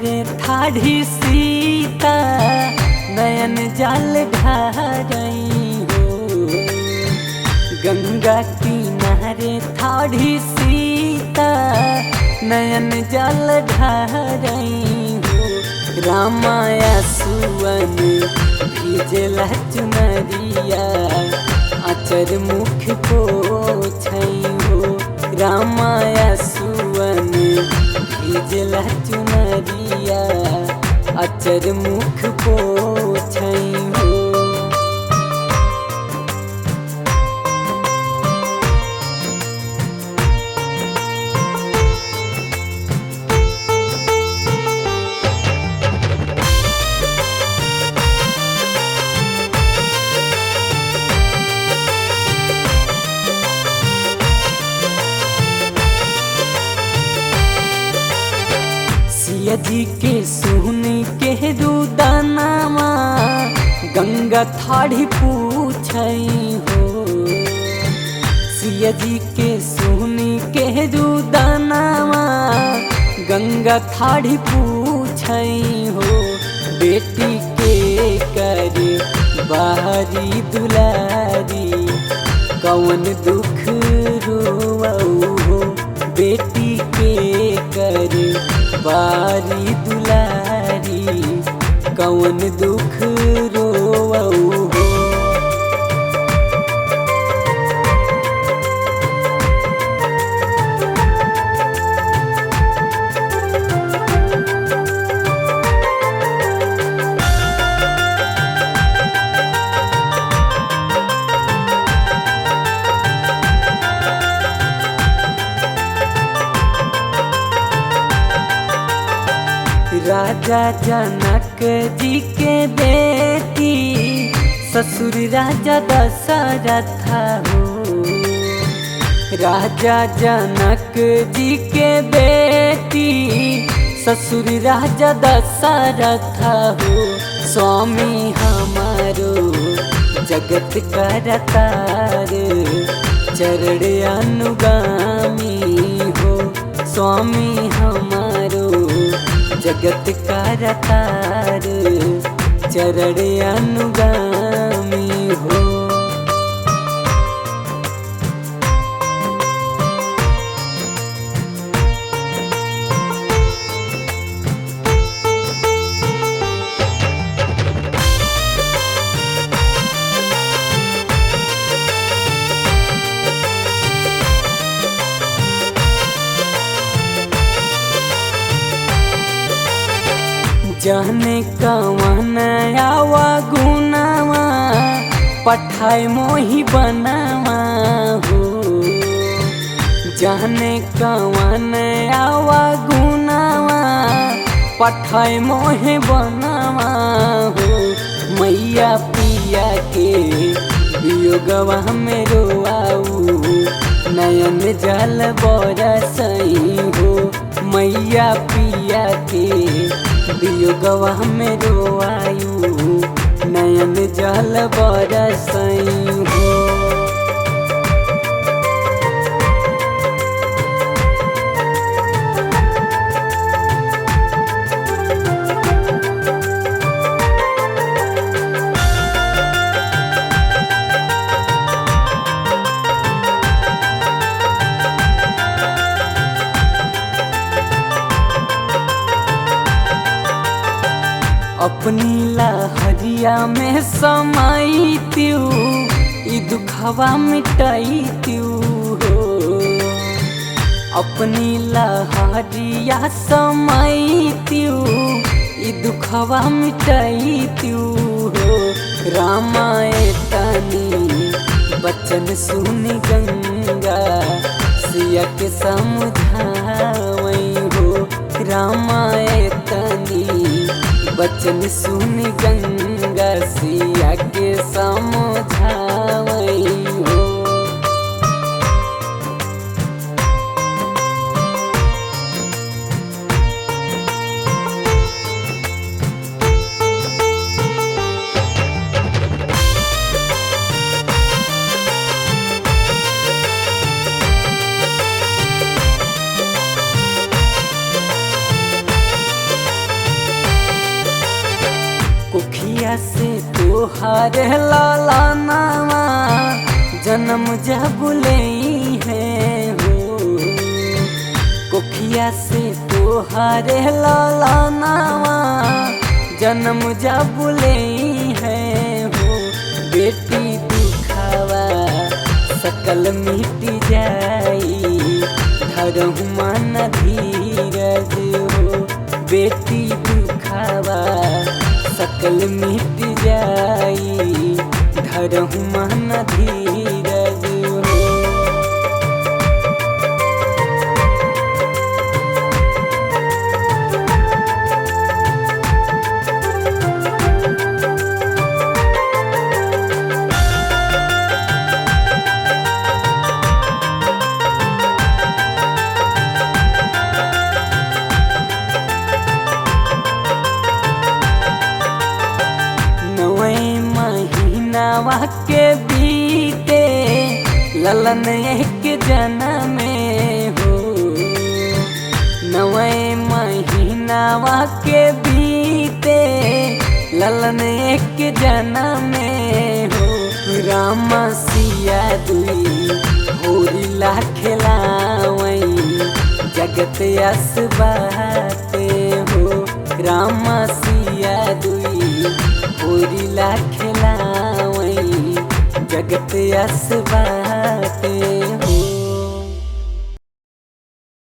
किनारे ठाढ़ी सीता नयन जल ढारई हो। गंगा किनारे ठाढ़ी सीता नयन जल ढारई हो। रामाया सुवन भिजला चुनरिया आचर मुख पोछई हो। रामाया सुवन भिजला चुनरिया आचर मुख पोछई हो। सिया जी के सुहनी के रुदनामा गंगा ठाढ़ी पूछई हो। सिया जी के सुहनी के रुदनामा गंगा ठाढ़ी पूछई हो। बेटी के कर बाहरी दुलारी कौन दुख रोवऊ हो। बेटी के कर बारी दुलारी कौन दुख रोवऊ हो। राजा जनक जी के बेटी ससुर राजा दशरथ हो। राजा जनक जी के बेटी ससुर राजा दशरथ हो। स्वामी हमारो जगत करतार चरण अनुगामी हो। स्वामी हमारो जगत करतार चरण अनुगामी हो। जाने कवन आवा गुनावा पठाए मोही बनावा हो। जाने कवन आवा गुनावा पठाए मोहे बनावा हो। मैया पिया के वियोगवा में रोआऊ नयन जल बरसई हो। मैया पिया के वियोगवा में रोआयू नयन जल बरसई हो। अपनी लहरिया में समाई त्यू ई दुखवा मिटाई त्यू हो। अपनी लहरिया समाई त्यू ई दुखवा मिटाई त्यू हो। रामाए तनी बचन सुन गंगा सिया के समझावई हो। रामाए तनी बचन सुन गंगा सिया के समझावई हो। तोहार लाला नामा जन्म जब लेई है हो। कोखिया से तोहार लाला नामा जन्म जब लेई है हो। बेटी दुखावा सकल मिट जाई धरहु मन धीरज हो। बेटी दुखावा सकल मिट जाई धरहु मन धीरज हो। महीनावा के बीते ललन एक जन्म हो। 9 महीनावा के बीते ललन एक जन्म हो। राम सिया दुई होरिला खेलावई जगत यस बाते हो। राम सिया दुई होरिला खेलावई जगत यस बाते हो।